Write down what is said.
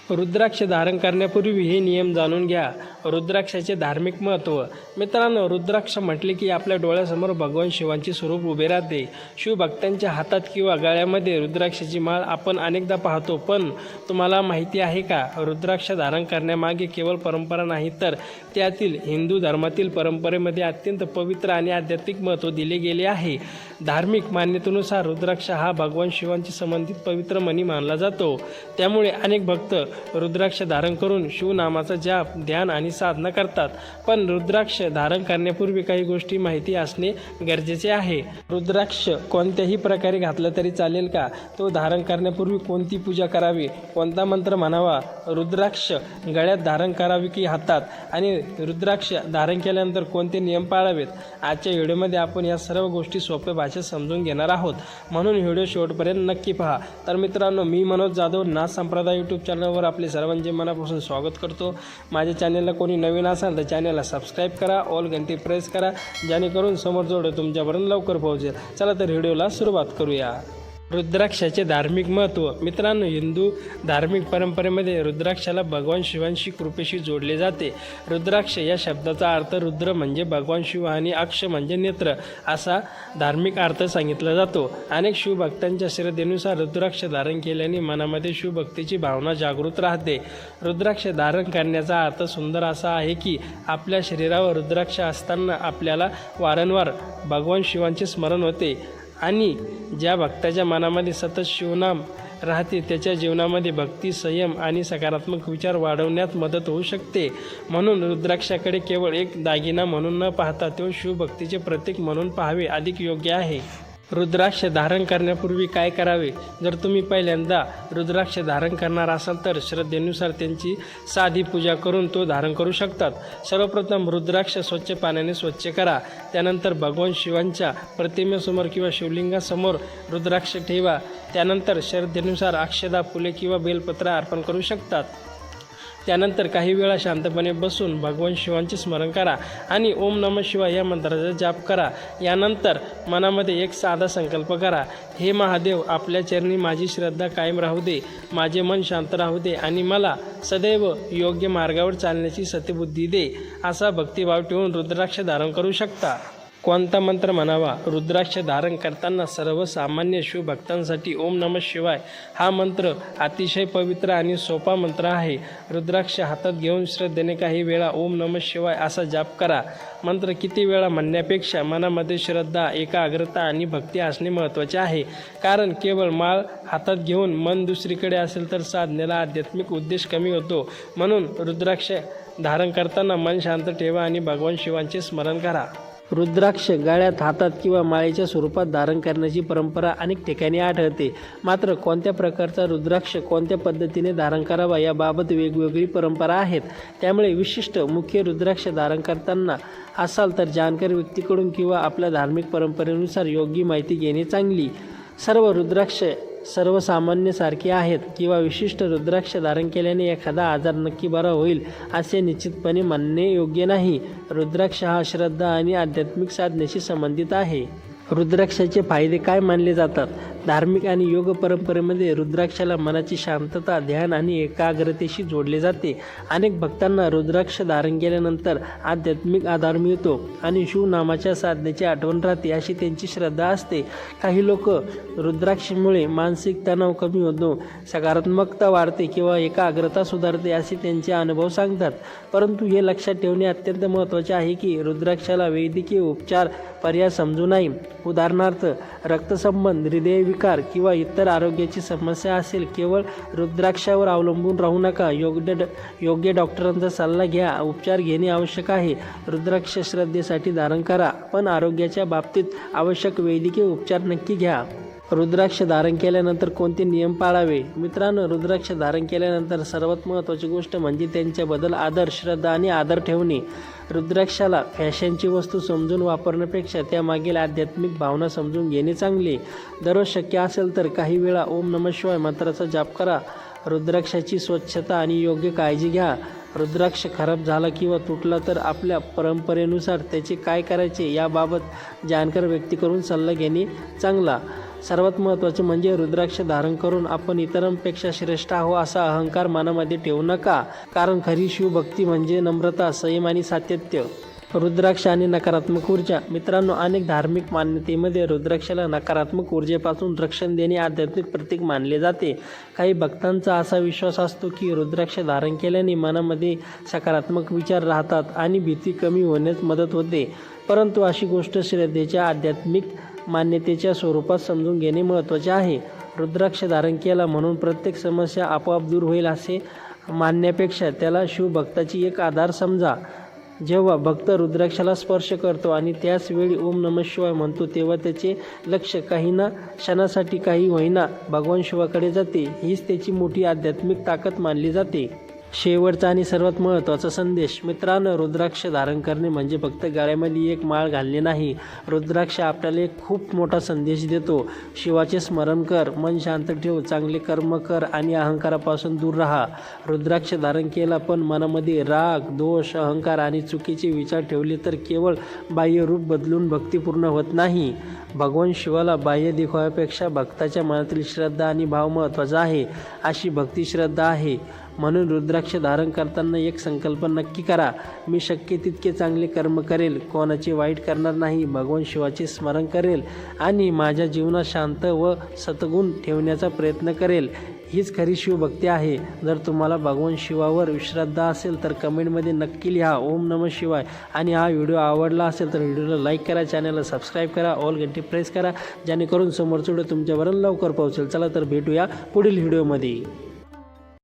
रुद्राक्ष धारण करण्यापूर्वी हे नियम जाणून घ्या. रुद्राक्षाचे धार्मिक महत्त्व. मित्रांनो, रुद्राक्ष म्हटले की आपल्या डोळ्यासमोर भगवान शिवांचे स्वरूप उभे राहते. शिवभक्तांच्या हातात किंवा गळ्यामध्ये रुद्राक्षाची माळ आपण अनेकदा पाहतो. पण तुम्हाला माहिती आहे का, रुद्राक्ष धारण करण्यामागे केवळ परंपरा नाही, तर त्यातील हिंदू धर्मातील परंपरेमध्ये अत्यंत पवित्र आणि आध्यात्मिक महत्त्व दिले गेले आहे. धार्मिक मान्यतेनुसार रुद्राक्ष हा भगवान शिवांशी संबंधित पवित्र मणी मानला जातो. त्यामुळे अनेक भक्त रुद्राक्ष धारण करून शिवनामाचा जाप, ध्यान आणि साधना करतात. पण रुद्राक्ष धारण करण्यापूर्वी काही गोष्टी माहिती असणे गरजेचे आहे. रुद्राक्ष कोणत्याही प्रकारे घातला तरी चालेल का? तो धारण करण्यापूर्वी कोणती पूजा करावी, कोणता मंत्र म्हणावा, रुद्राक्ष गळ्यात धारण करावी की हातात, आणि रुद्राक्ष धारण केल्यानंतर कोणते नियम पाळावेत, आजच्या व्हिडिओमध्ये आपण या सर्व गोष्टी सोप्या भाषेत समजून घेणार आहोत. म्हणून व्हिडिओ शेवटपर्यंत नक्की पहा. तर मित्रांनो, मी मनोज जाधव, नाथ संप्रदाय यूट्यूब चॅनलवर आपले सर्वांचे मनापासून स्वागत करतो. माझ्या चॅनलला कोणी नवीन असाल तर चॅनलला सबस्क्राईब करा, ऑल घंटी प्रेस करा, जेणेकरून समोर जोड तुमच्यापर्यंत लवकर पोहोचेल. चला तर व्हिडिओला सुरुवात करूया. रुद्राक्षाचे धार्मिक महत्त्व. मित्रांनो, हिंदू धार्मिक परंपरेमध्ये रुद्राक्षाला भगवान शिवांशी कृपेशी जोडले जाते. रुद्राक्ष या शब्दाचा अर्थ रुद्र म्हणजे भगवान शिव आणि अक्ष म्हणजे नेत्र असा धार्मिक अर्थ सांगितला जातो. अनेक शिवभक्तांच्या श्रद्धेनुसार रुद्राक्ष धारण केल्याने मनामध्ये शिवभक्तीची भावना जागृत राहते. रुद्राक्ष धारण करण्याचा अर्थ सुंदर असा आहे की आपल्या शरीरावर रुद्राक्ष असताना आपल्याला वारंवार भगवान शिवांचे स्मरण होते आणि ज्या भक्ताच्या मनामध्ये सतत शिवनाम राहते त्याच्या जीवनामध्ये भक्ती, संयम आणि सकारात्मक विचार वाढवण्यात मदत होऊ शकते. म्हणून रुद्राक्षाकडे केवळ एक दागिना म्हणून न पाहता तो शिवभक्तीचे प्रतीक म्हणून पाहावे अधिक योग्य आहे. रुद्राक्ष धारण करण्यापूर्वी काय करावे? जर तुम्ही पहिल्यांदा रुद्राक्ष धारण करणार असाल तर श्रद्धेनुसार त्यांची साधी पूजा करून तो धारण करू शकतात. सर्वप्रथम रुद्राक्ष स्वच्छ पाण्याने स्वच्छ करा. त्यानंतर भगवान शिवांच्या प्रतिमेसमोर किंवा शिवलिंगासमोर रुद्राक्ष ठेवा. त्यानंतर श्रद्धेनुसार अक्षदा, फुले किंवा बेलपत्र अर्पण करू शकतात. त्यानंतर काही वेळा शांतपणे बसून भगवान शिवांचे स्मरण करा आणि ओम नमः शिवाय या मंत्राचा जाप करा. यानंतर मनामध्ये एक साधा संकल्प करा. हे महादेव, आपल्या चरणी माझी श्रद्धा कायम राहू दे, माझे मन शांत राहू दे आणि मला सदैव योग्य मार्गावर चालण्याची सद्बुद्धी दे, असा भक्तिभाव ठेवून रुद्राक्ष धारण करू शकता. कोणता मंत्र म्हणावा? रुद्राक्ष धारण करताना सर्वसामान्य शिवभक्तांसाठी ओम नमः शिवाय हा मंत्र अतिशय पवित्र आणि सोपा मंत्र आहे. रुद्राक्ष हातात घेऊन श्रद्धेने काही वेळा ओम नमः शिवाय असा जाप करा. मंत्र किती वेळा म्हणण्यापेक्षा मनामध्ये श्रद्धा, एकाग्रता आणि भक्ती असणे महत्त्वाचे आहे. कारण केवळ माळ हातात घेऊन मन दुसरीकडे असेल तर साधनेला आध्यात्मिक उद्देश कमी होतो. म्हणून रुद्राक्ष धारण करताना मन शांत ठेवा आणि भगवान शिवांचे स्मरण करा. रुद्राक्ष गळ्यात, हातात किंवा माळेच्या स्वरूपात धारण करण्याची परंपरा अनेक ठिकाणी आढळते. मात्र कोणत्या प्रकारचा रुद्राक्ष कोणत्या पद्धतीने धारण करावा याबाबत वेगवेगळी परंपरा आहेत. त्यामुळे विशिष्ट मुख्य रुद्राक्ष धारण करताना असाल तर जाणकार व्यक्तीकडून किंवा आपल्या धार्मिक परंपरेनुसार योग्य माहिती घेणे चांगली. सर्व रुद्राक्ष सर्वसामान्यसारखे आहेत किंवा विशिष्ट रुद्राक्ष धारण केल्याने एखादा आजार नक्की बरा होईल असे निश्चितपणे म्हणणे योग्य नाही. रुद्राक्ष हा श्रद्धा आणि आध्यात्मिक साधनेशी संबंधित आहे. रुद्राक्षाचे फायदे काय मानले जातात? धार्मिक आणि योग परंपरेमध्ये रुद्राक्षाला मनाची शांतता, ध्यान आणि एकाग्रतेशी जोडले जाते. अनेक भक्तांना रुद्राक्ष धारण केल्यानंतर आध्यात्मिक आधार मिळतो आणि शिवनामाच्या साधनेची आठवण राहते अशी त्यांची श्रद्धा असते. काही लोक रुद्राक्षामुळे मानसिक तणाव कमी होतो, सकारात्मकता वाढते किंवा एकाग्रता सुधारते असे त्यांचे अनुभव सांगतात. परंतु हे लक्षात ठेवणे अत्यंत महत्त्वाचे आहे की रुद्राक्षाला वैद्यकीय उपचार पर्याय समजू नये. उदाहरणार्थ, रक्तसंबंध, हृदयविकार किंवा इतर आरोग्याची समस्या असेल केवळ रुद्राक्षावर अवलंबून राहू नका. योग्य डॉक्टरांचा सल्ला घ्या. उपचार घेणे आवश्यक आहे. रुद्राक्ष श्रद्धेसाठी धारण करा, पण आरोग्याच्या बाबतीत आवश्यक वैद्यकीय उपचार नक्की घ्या. रुद्राक्ष धारण केल्यानंतर कोणते नियम पाळावे? मित्रांनो, रुद्राक्ष धारण केल्यानंतर सर्वात महत्त्वाची गोष्ट म्हणजे त्यांच्याबद्दल आदर, श्रद्धा आणि आदर ठेवणे. रुद्राक्षाला फॅशनची वस्तू समजून वापरण्यापेक्षा त्यामागील आध्यात्मिक भावना समजून घेणे चांगले. दररोज शक्य असेल तर काही वेळा ओम नमः शिवाय मंत्राचा जाप करा. रुद्राक्षाची स्वच्छता आणि योग्य काळजी घ्या. रुद्राक्ष खराब झाला किंवा तुटला तर आपल्या परंपरेनुसार त्याचे काय करायचे याबाबत जाणकार व्यक्तीकडून सल्ला घेणे चांगला. सर्वात महत्त्वाचे म्हणजे रुद्राक्ष धारण करून आपण इतरांपेक्षा श्रेष्ठ आहो असा अहंकार मनामध्ये ठेवू नका, कारण खरी शिवभक्ती म्हणजे नम्रता, संयम आणि सातत्य. रुद्राक्ष आणि नकारात्मक ऊर्जा. मित्रांनो, अनेक धार्मिक मान्यतेमध्ये रुद्राक्षाला नकारात्मक ऊर्जेपासून रक्षण देणे आध्यात्मिक प्रतीक मानले जाते. काही भक्तांचा असा विश्वास असतो की रुद्राक्ष धारण केल्याने मनामध्ये सकारात्मक विचार राहतात आणि भीती कमी होण्यास मदत होते. परंतु अशी गोष्ट श्रद्धेच्या आध्यात्मिक मान्यतेच्या स्वरूपात समजून घेणे महत्त्वाचे आहे. रुद्राक्ष धारण केला म्हणून प्रत्येक समस्या आपोआप दूर होईल असे मानण्यापेक्षा त्याला शिवभक्ताची एक आधार समजा. जेव्हा भक्त रुद्राक्षाला स्पर्श करतो आणि त्याच वेळी ओम नमः शिवाय म्हणतो, तेव्हा त्याचे लक्ष काही ना क्षणासाठी काही होईना भगवान शिवाकडे जाते. हीच त्याची मोठी आध्यात्मिक ताकद मानली जाते. शेवटचा आणि सर्वात महत्त्वाचा संदेश. मित्रांनो, रुद्राक्ष धारण करणे म्हणजे फक्त गळ्यामध्ये एक माळ घालणे नाही. रुद्राक्ष आपल्याला एक खूप मोठा संदेश देतो. शिवाचे स्मरण कर, मन शांत ठेव, चांगले कर्म कर आणि अहंकारापासून दूर राहा. रुद्राक्ष धारण केला पण मनामध्ये राग, दोष, अहंकार आणि चुकीचे विचार ठेवले तर केवळ बाह्य रूप बदलून भक्तिपूर्ण होत नाही. भगवान शिवाला बाह्य दिखाव्यापेक्षा भक्ताच्या मनातील श्रद्धा आणि भाव महत्त्वाचा आहे. अशी भक्ती श्रद्धा आहे. म्हणून रुद्राक्ष धारण करताना एक संकल्प नक्की करा. मी शक्य तितके चांगले कर्म करेल, कोणाचे वाईट करणार नाही, भगवान शिवाचे स्मरण करेल आणि माझ्या जीवनात शांत व सद्गुण ठेवण्याचा प्रयत्न करेल. हीच खरी शिवभक्ती आहे. जर तुम्हाला भगवान शिवावर श्रद्धा असेल तर कमेंटमध्ये नक्की लिहा ओम नमः शिवाय. आणि हा व्हिडिओ आवडला असेल तर व्हिडिओला लाईक करा, चॅनलला सबस्क्राईब करा, ऑल घंटी प्रेस करा, जेणेकरून समोरचा व्हिडिओ तुमच्यापर्यंत लवकर पोहोचेल. चला तर भेटूया पुढील व्हिडिओमध्ये.